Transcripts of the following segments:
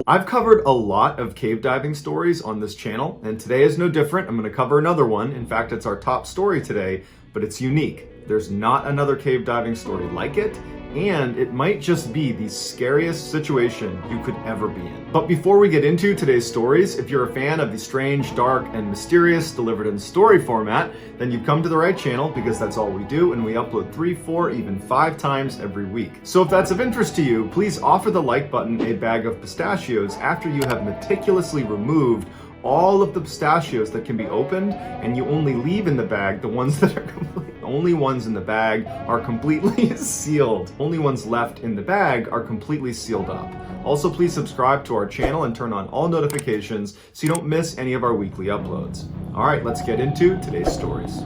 I've covered a lot of cave diving stories on this channel, and today is no different. I'm going to cover another one. In fact, it's our top story today, but it's unique. There's not another cave diving story like it, and it might just be the scariest situation you could ever be in. But before we get into today's stories, if you're a fan of the strange, dark, and mysterious delivered in story format, then you've come to the right channel, because that's all we do, and we upload 3, 4, even 5 times every week. So if that's of interest to you, please offer the like button a bag of pistachios after you have meticulously removed all of the pistachios that can be opened, and you only leave in the bag the ones that are completely. Only ones in the bag are completely sealed. Only ones left in the bag are completely sealed up. Also, please subscribe to our channel and turn on all notifications so you don't miss any of our weekly uploads. All right, let's get into today's stories.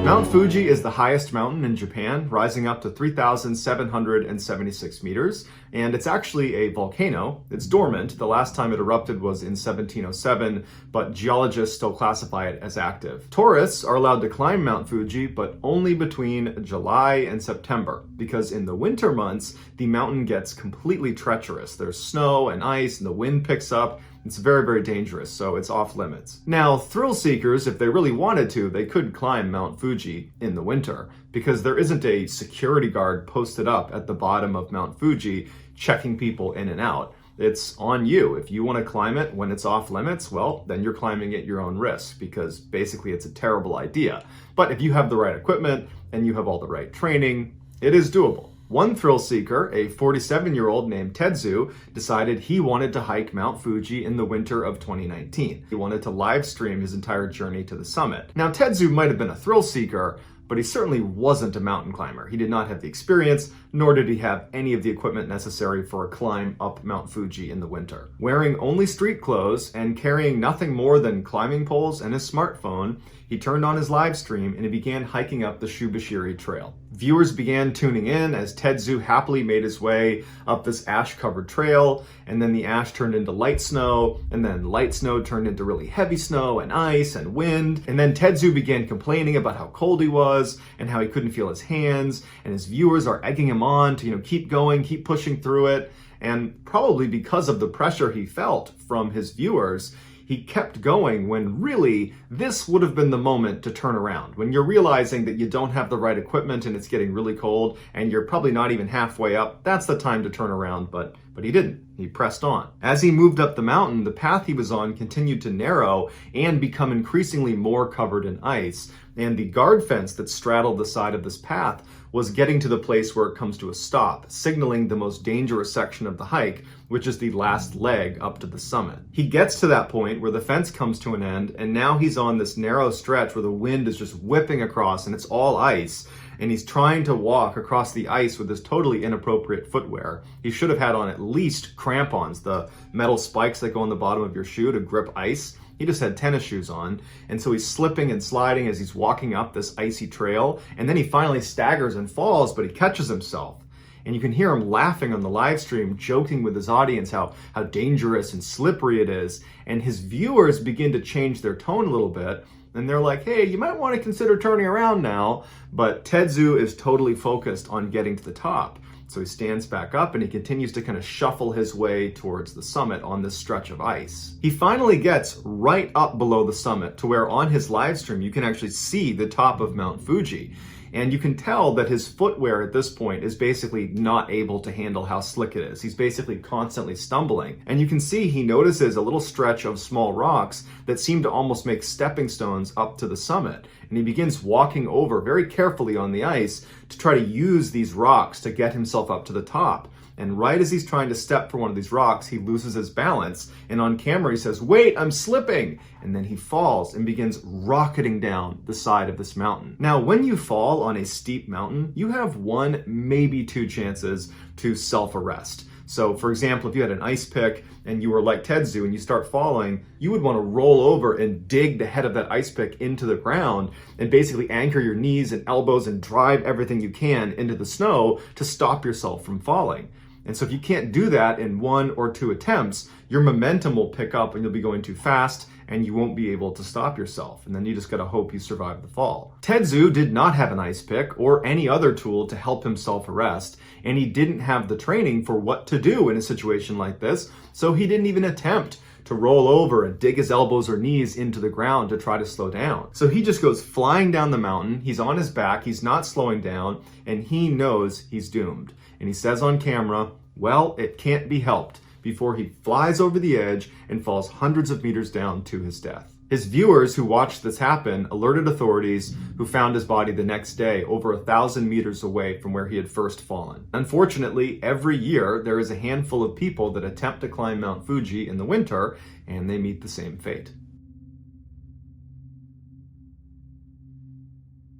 Mount Fuji is the highest mountain in Japan, rising up to 3,776 meters, and it's actually a volcano. It's dormant. The last time it erupted was in 1707, but geologists still classify it as active. Tourists are allowed to climb Mount Fuji, but only between July and September, because in the winter months, the mountain gets completely treacherous. There's snow and ice, and the wind picks up. It's very, very dangerous, so it's off limits. Now, thrill seekers, if they really wanted to, they could climb Mount Fuji in the winter, because there isn't a security guard posted up at the bottom of Mount Fuji checking people in and out. It's on you. If you want to climb it when it's off limits, well, then you're climbing at your own risk, because basically it's a terrible idea. But if you have the right equipment and you have all the right training, it is doable. One thrill seeker, a 47-year-old named Tetsu, decided he wanted to hike Mount Fuji in the winter of 2019. He wanted to live stream his entire journey to the summit. Now, Tetsu might have been a thrill seeker, but he certainly wasn't a mountain climber. He did not have the experience, nor did he have any of the equipment necessary for a climb up Mount Fuji in the winter. Wearing only street clothes and carrying nothing more than climbing poles and his smartphone, he turned on his live stream and he began hiking up the Shubashiri Trail. Viewers began tuning in as Tetsu happily made his way up this ash-covered trail, and then the ash turned into light snow, and then light snow turned into really heavy snow and ice and wind, and then Tetsu began complaining about how cold he was and how he couldn't feel his hands, and his viewers are egging him on to, keep going, keep pushing through it, and probably because of the pressure he felt from his viewers, he kept going when really this would have been the moment to turn around. When you're realizing that you don't have the right equipment and it's getting really cold and you're probably not even halfway up, that's the time to turn around, but he didn't. He pressed on. As he moved up the mountain, the path he was on continued to narrow and become increasingly more covered in ice, and the guard fence that straddled the side of this path was getting to the place where it comes to a stop, signaling the most dangerous section of the hike, which is the last leg up to the summit. He gets to that point where the fence comes to an end, and now he's on this narrow stretch where the wind is just whipping across and it's all ice, and he's trying to walk across the ice with this totally inappropriate footwear. He should have had on at least crampons, the metal spikes that go on the bottom of your shoe to grip ice. He just had tennis shoes on, and so he's slipping and sliding as he's walking up this icy trail, and then he finally staggers and falls, but he catches himself. And you can hear him laughing on the live stream, joking with his audience how dangerous and slippery it is, and his viewers begin to change their tone a little bit, and they're like, hey, you might want to consider turning around now, but Tetsu is totally focused on getting to the top. So he stands back up and he continues to kind of shuffle his way towards the summit on this stretch of ice. He finally gets right up below the summit to where on his live stream you can actually see the top of Mount Fuji. And you can tell that his footwear at this point is basically not able to handle how slick it is. He's basically constantly stumbling. And you can see he notices a little stretch of small rocks that seem to almost make stepping stones up to the summit. And he begins walking over very carefully on the ice to try to use these rocks to get himself up to the top. And right as he's trying to step for one of these rocks, he loses his balance. And on camera, he says, wait, I'm slipping. And then he falls and begins rocketing down the side of this mountain. Now, when you fall on a steep mountain, you have 1, maybe 2 chances to self-arrest. So for example, if you had an ice pick and you were like Tetsu and you start falling, you would want to roll over and dig the head of that ice pick into the ground and basically anchor your knees and elbows and drive everything you can into the snow to stop yourself from falling. And so if you can't do that in 1 or 2 attempts, your momentum will pick up and you'll be going too fast and you won't be able to stop yourself. And then you just gotta hope you survive the fall. Tetsu did not have an ice pick or any other tool to help him self-arrest, and he didn't have the training for what to do in a situation like this, so he didn't even attempt to roll over and dig his elbows or knees into the ground to try to slow down. So he just goes flying down the mountain, he's on his back, he's not slowing down, and he knows he's doomed. And he says on camera, well, it can't be helped, before he flies over the edge and falls hundreds of meters down to his death. His viewers who watched this happen alerted authorities, who found his body the next day over 1,000 meters away from where he had first fallen. Unfortunately, every year there is a handful of people that attempt to climb Mount Fuji in the winter, and they meet the same fate.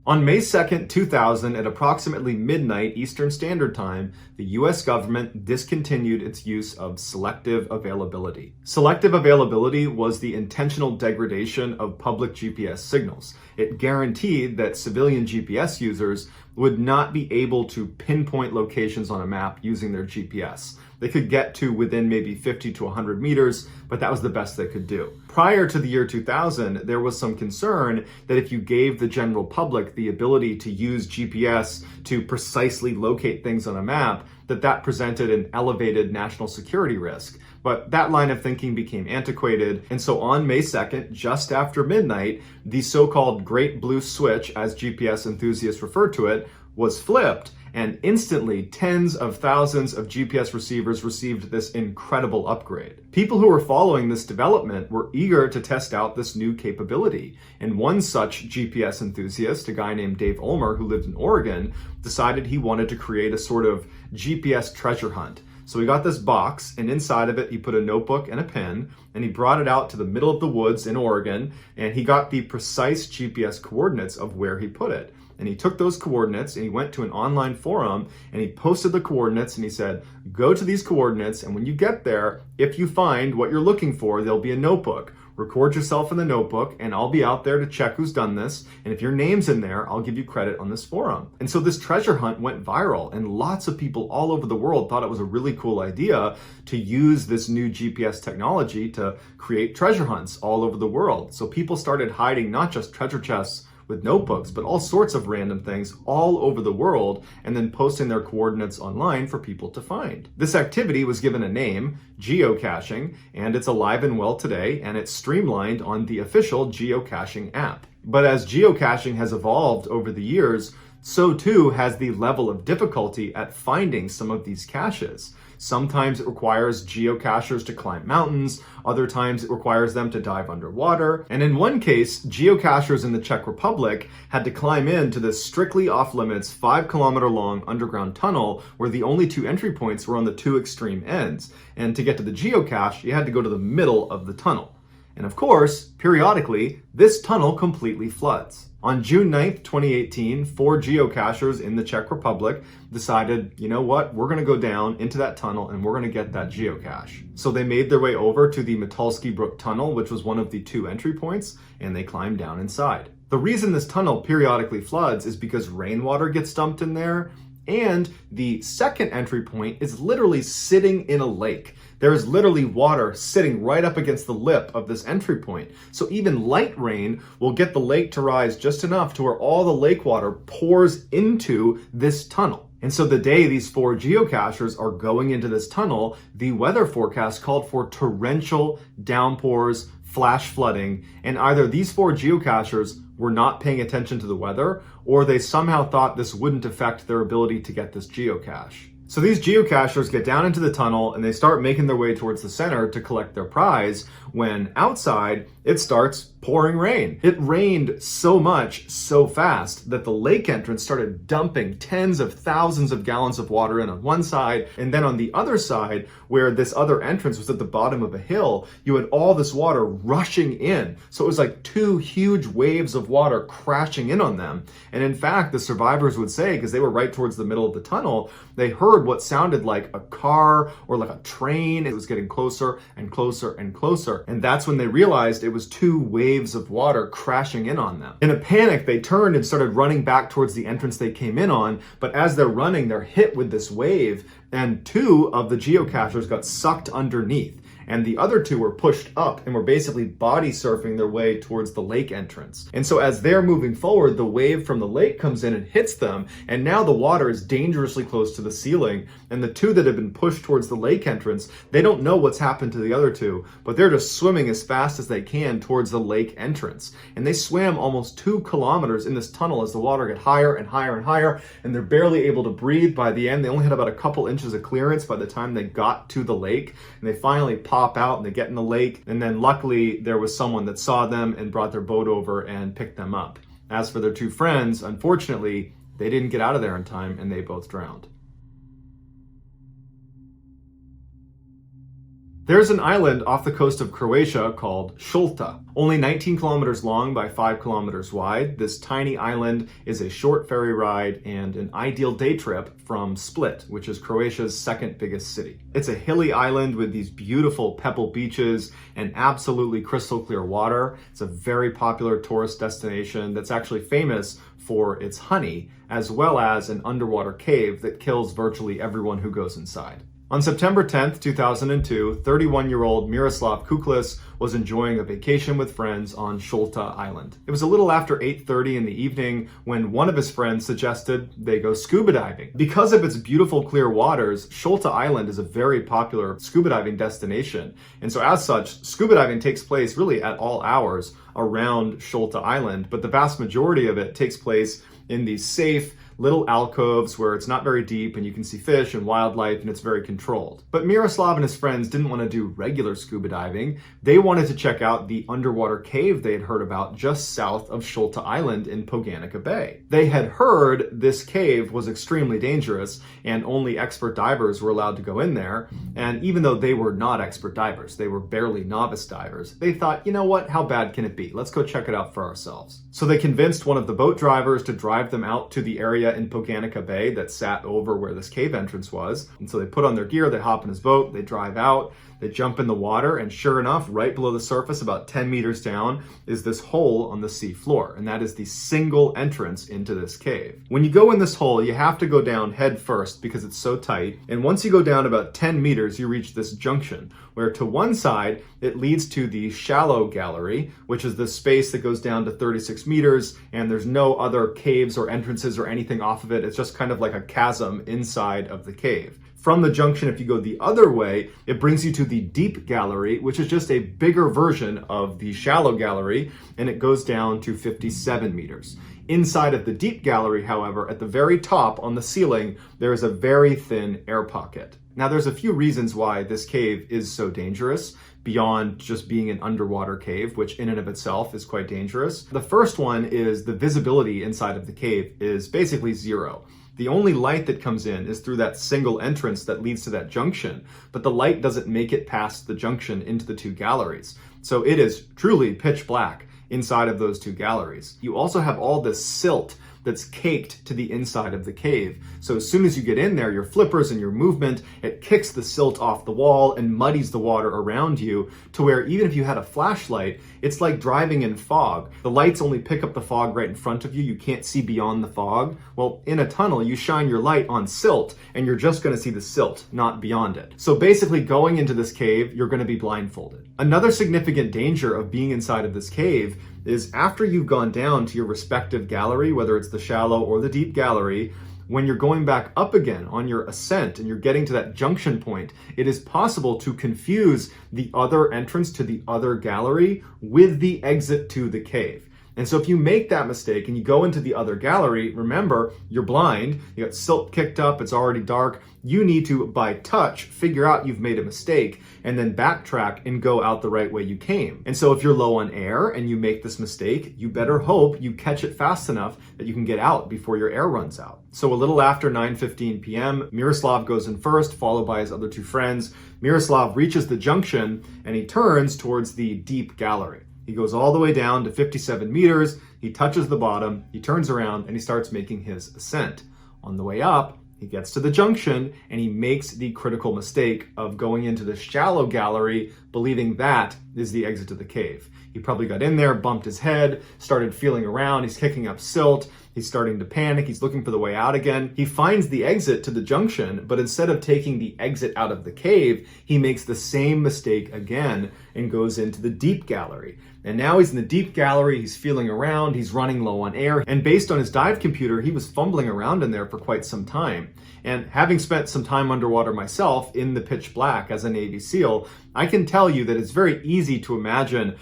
On May 2nd, 2000, at approximately midnight Eastern Standard Time, the US government discontinued its use of selective availability. Selective availability was the intentional degradation of public GPS signals. It guaranteed that civilian GPS users would not be able to pinpoint locations on a map using their GPS. They could get to within maybe 50 to 100 meters, but that was the best they could do. Prior to the year 2000, there was some concern that if you gave the general public the ability to use GPS to precisely locate things on a map, that presented an elevated national security risk. But that line of thinking became antiquated, and so on May 2nd, just after midnight, the so-called Great Blue Switch, as GPS enthusiasts refer to it, was flipped, and instantly tens of thousands of GPS receivers received this incredible upgrade. People who were following this development were eager to test out this new capability, and one such GPS enthusiast, a guy named Dave Ulmer who lived in Oregon, decided he wanted to create a sort of GPS treasure hunt. So he got this box, and inside of it he put a notebook and a pen, and he brought it out to the middle of the woods in Oregon, and he got the precise GPS coordinates of where he put it. And he took those coordinates and he went to an online forum and he posted the coordinates and he said, go to these coordinates, and when you get there, if you find what you're looking for, there'll be a notebook. Record yourself in the notebook and I'll be out there to check who's done this. And if your name's in there, I'll give you credit on this forum. And so this treasure hunt went viral, and lots of people all over the world thought it was a really cool idea to use this new GPS technology to create treasure hunts all over the world. So people started hiding not just treasure chests with notebooks, but all sorts of random things all over the world, and then posting their coordinates online for people to find. This activity was given a name, geocaching, and it's alive and well today, and it's streamlined on the official geocaching app. But as geocaching has evolved over the years, so too has the level of difficulty at finding some of these caches. Sometimes it requires geocachers to climb mountains, other times it requires them to dive underwater, and in one case, geocachers in the Czech Republic had to climb into this strictly off-limits 5-kilometer long underground tunnel where the only two entry points were on the two extreme ends, and to get to the geocache, you had to go to the middle of the tunnel. And of course, periodically, this tunnel completely floods. On June 9th, 2018, 4 geocachers in the Czech Republic decided, you know what, we're going to go down into that tunnel and we're going to get that geocache. So they made their way over to the Metalski Brook Tunnel, which was one of the 2 entry points, and they climbed down inside. The reason this tunnel periodically floods is because rainwater gets dumped in there, and the second entry point is literally sitting in a lake. There is literally water sitting right up against the lip of this entry point. So even light rain will get the lake to rise just enough to where all the lake water pours into this tunnel. And so the day these 4 geocachers are going into this tunnel, the weather forecast called for torrential downpours, flash flooding, and either these 4 geocachers were not paying attention to the weather, or they somehow thought this wouldn't affect their ability to get this geocache. So these geocachers get down into the tunnel and they start making their way towards the center to collect their prize, when outside it starts pouring rain. It rained so much, so fast, that the lake entrance started dumping tens of thousands of gallons of water in on one side, and then on the other side, where this other entrance was at the bottom of a hill, you had all this water rushing in. So it was like 2 huge waves of water crashing in on them. And in fact, the survivors would say, because they were right towards the middle of the tunnel, they heard what sounded like a car or like a train. It was getting closer and closer and closer. And that's when they realized it was 2 waves of water crashing in on them. In a panic, they turned and started running back towards the entrance they came in on. But as they're running, they're hit with this wave, and 2 of the geocachers got sucked underneath. and the other two were pushed up and were basically body surfing their way towards the lake entrance. And so as they're moving forward, the wave from the lake comes in and hits them, and now the water is dangerously close to the ceiling, and the two that have been pushed towards the lake entrance, they don't know what's happened to the other two, but they're just swimming as fast as they can towards the lake entrance. And they swam almost 2 kilometers in this tunnel as the water got higher and higher and higher, and they're barely able to breathe by the end. They only had about a couple inches of clearance by the time they got to the lake, and they finally pop out and they get in the lake, and then luckily there was someone that saw them and brought their boat over and picked them up. As for their two friends, unfortunately, they didn't get out of there in time and they both drowned. There's an island off the coast of Croatia called Šolta. Only 19 kilometers long by 5 kilometers wide, this tiny island is a short ferry ride and an ideal day trip from Split, which is Croatia's second biggest city. It's a hilly island with these beautiful pebble beaches and absolutely crystal clear water. It's a very popular tourist destination that's actually famous for its honey, as well as an underwater cave that kills virtually everyone who goes inside. On September 10th, 2002, 31-year-old Miroslav Kuklis was enjoying a vacation with friends on Šolta Island. It was a little after 8:30 in the evening when one of his friends suggested they go scuba diving. Because of its beautiful clear waters, Šolta Island is a very popular scuba diving destination. And so as such, scuba diving takes place really at all hours around Šolta Island, but the vast majority of it takes place in these safe little alcoves where it's not very deep and you can see fish and wildlife and it's very controlled. But Miroslav and his friends didn't want to do regular scuba diving. They wanted to check out the underwater cave they had heard about just south of Šolta Island in Poganica Bay. They had heard this cave was extremely dangerous and only expert divers were allowed to go in there. And even though they were not expert divers, they were barely novice divers, they thought, you know what, how bad can it be? Let's go check it out for ourselves. So they convinced one of the boat drivers to drive them out to the area in Poganica Bay that sat over where this cave entrance was. And so they put on their gear, they hop in his boat, they drive out, they jump in the water, and sure enough, right below the surface, about 10 meters down, is this hole on the sea floor. And that is the single entrance into this cave. When you go in this hole, you have to go down head first because it's so tight. And once you go down about 10 meters, you reach this junction where to one side, it leads to the shallow gallery, which is the space that goes down to 36 meters, and there's no other caves or entrances or anything off of it. It's just kind of like a chasm inside of the cave. From the junction, if you go the other way, it brings you to the deep gallery, which is just a bigger version of the shallow gallery, and it goes down to 57 meters. Inside of the deep gallery, however, at the very top on the ceiling, there is a very thin air pocket. Now, there's a few reasons why this cave is so dangerous, beyond just being an underwater cave, which in and of itself is quite dangerous. The first one is the visibility inside of the cave is basically zero. The only light that comes in is through that single entrance that leads to that junction, but the light doesn't make it past the junction into the two galleries. So it is truly pitch black inside of those two galleries. You also have all this silt that's caked to the inside of the cave. So as soon as you get in there, your flippers and your movement, it kicks the silt off the wall and muddies the water around you to where even if you had a flashlight, it's like driving in fog. The lights only pick up the fog right in front of you. You can't see beyond the fog. Well, in a tunnel, you shine your light on silt and you're just gonna see the silt, not beyond it. So basically going into this cave, you're gonna be blindfolded. Another significant danger of being inside of this cave is after you've gone down to your respective gallery, whether it's the shallow or the deep gallery, when you're going back up again on your ascent and you're getting to that junction point, it is possible to confuse the other entrance to the other gallery with the exit to the cave. And so if you make that mistake and you go into the other gallery, remember, you're blind, you got silt kicked up, it's already dark. You need to, by touch, figure out you've made a mistake and then backtrack and go out the right way you came. And so if you're low on air and you make this mistake, you better hope you catch it fast enough that you can get out before your air runs out. So a little after 9:15 p.m., Miroslav goes in first, followed by his other two friends. Miroslav reaches the junction and he turns towards the deep gallery. He goes all the way down to 57 meters, he touches the bottom, he turns around, and he starts making his ascent. On the way up, he gets to the junction, and he makes the critical mistake of going into the shallow gallery believing that is the exit to the cave. He probably got in there, bumped his head, started feeling around, he's kicking up silt, he's starting to panic, he's looking for the way out again. He finds the exit to the junction, but instead of taking the exit out of the cave, he makes the same mistake again and goes into the deep gallery. And now he's in the deep gallery, he's feeling around, he's running low on air, and based on his dive computer, he was fumbling around in there for quite some time. And having spent some time underwater myself in the pitch black as a Navy SEAL, I can tell you that it's very easy to imagine,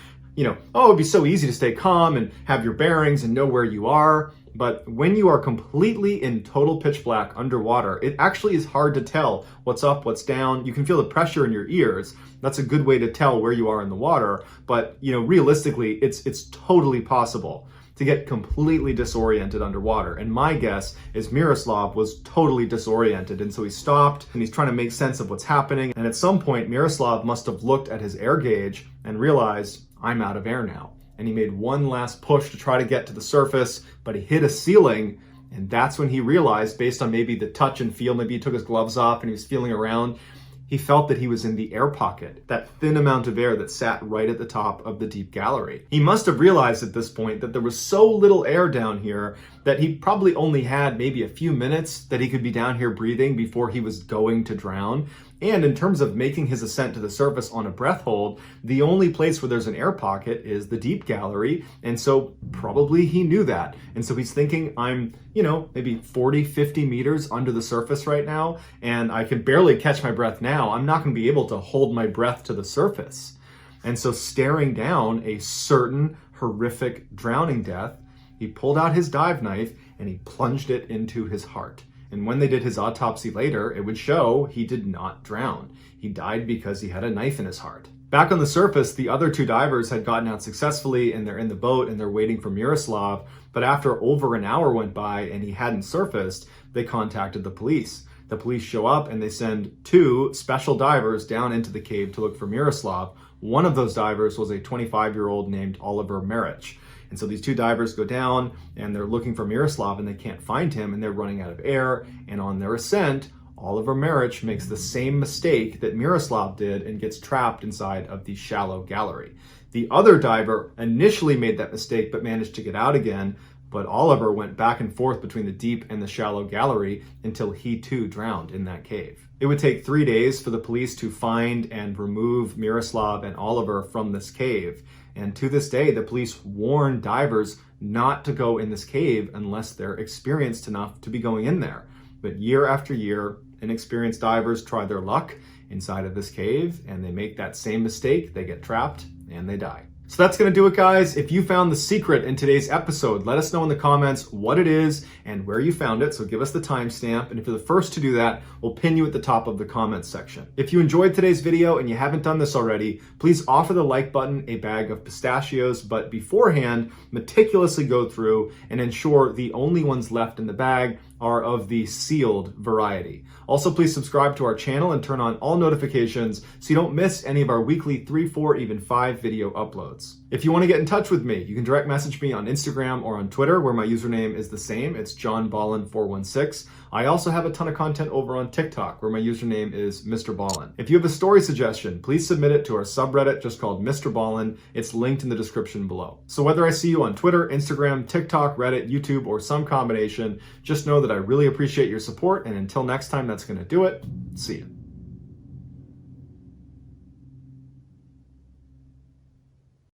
oh, it'd be so easy to stay calm and have your bearings and know where you are. But when you are completely in total pitch black underwater, it actually is hard to tell what's up, what's down. You can feel the pressure in your ears. That's a good way to tell where you are in the water. But, realistically, it's totally possible to get completely disoriented underwater. And my guess is Miroslav was totally disoriented. And so he stopped and he's trying to make sense of what's happening. And at some point, Miroslav must have looked at his air gauge and realized, I'm out of air now. And he made one last push to try to get to the surface, but he hit a ceiling. And that's when he realized, based on maybe the touch and feel, maybe he took his gloves off and he was feeling around, he felt that he was in the air pocket, that thin amount of air that sat right at the top of the deep gallery. He must have realized at this point that there was so little air down here that he probably only had maybe a few minutes that he could be down here breathing before he was going to drown. And in terms of making his ascent to the surface on a breath hold, the only place where there's an air pocket is the deep gallery. And so probably he knew that. And so he's thinking, I'm, maybe 40, 50 meters under the surface right now, and I can barely catch my breath now. I'm not going to be able to hold my breath to the surface. And so staring down a certain horrific drowning death, he pulled out his dive knife and he plunged it into his heart. And when they did his autopsy later, it would show he did not drown. He died because he had a knife in his heart. Back on the surface, the other two divers had gotten out successfully and they're in the boat and they're waiting for Miroslav. But after over an hour went by and he hadn't surfaced, they contacted the police. The police show up and they send two special divers down into the cave to look for Miroslav. One of those divers was a 25-year-old named Oliver Maric. And so these two divers go down and they're looking for Miroslav and they can't find him and they're running out of air. And on their ascent, Oliver Maric makes the same mistake that Miroslav did and gets trapped inside of the shallow gallery. The other diver initially made that mistake but managed to get out again, but Oliver went back and forth between the deep and the shallow gallery until he too drowned in that cave. It would take 3 days for the police to find and remove Miroslav and Oliver from this cave. And to this day, the police warn divers not to go in this cave unless they're experienced enough to be going in there. But year after year, inexperienced divers try their luck inside of this cave and they make that same mistake. They get trapped and they die. So that's going to do it, guys. If you found the secret in today's episode, let us know in the comments what it is and where you found it. So give us the timestamp. And if you're the first to do that, we'll pin you at the top of the comments section. If you enjoyed today's video and you haven't done this already, please offer the like button a bag of pistachios, but beforehand, meticulously go through and ensure the only ones left in the bag are of the sealed variety. Also, please subscribe to our channel and turn on all notifications so you don't miss any of our weekly 3, 4, even 5 video uploads. If you want to get in touch with me, you can direct message me on Instagram or on Twitter, where my username is the same. It's JohnBallen416. I also have a ton of content over on TikTok, where my username is MrBallen. If you have a story suggestion, please submit it to our subreddit just called MrBallen. It's linked in the description below. So whether I see you on Twitter, Instagram, TikTok, Reddit, YouTube, or some combination, just know that I really appreciate your support. And until next time, that's going to do it. See you.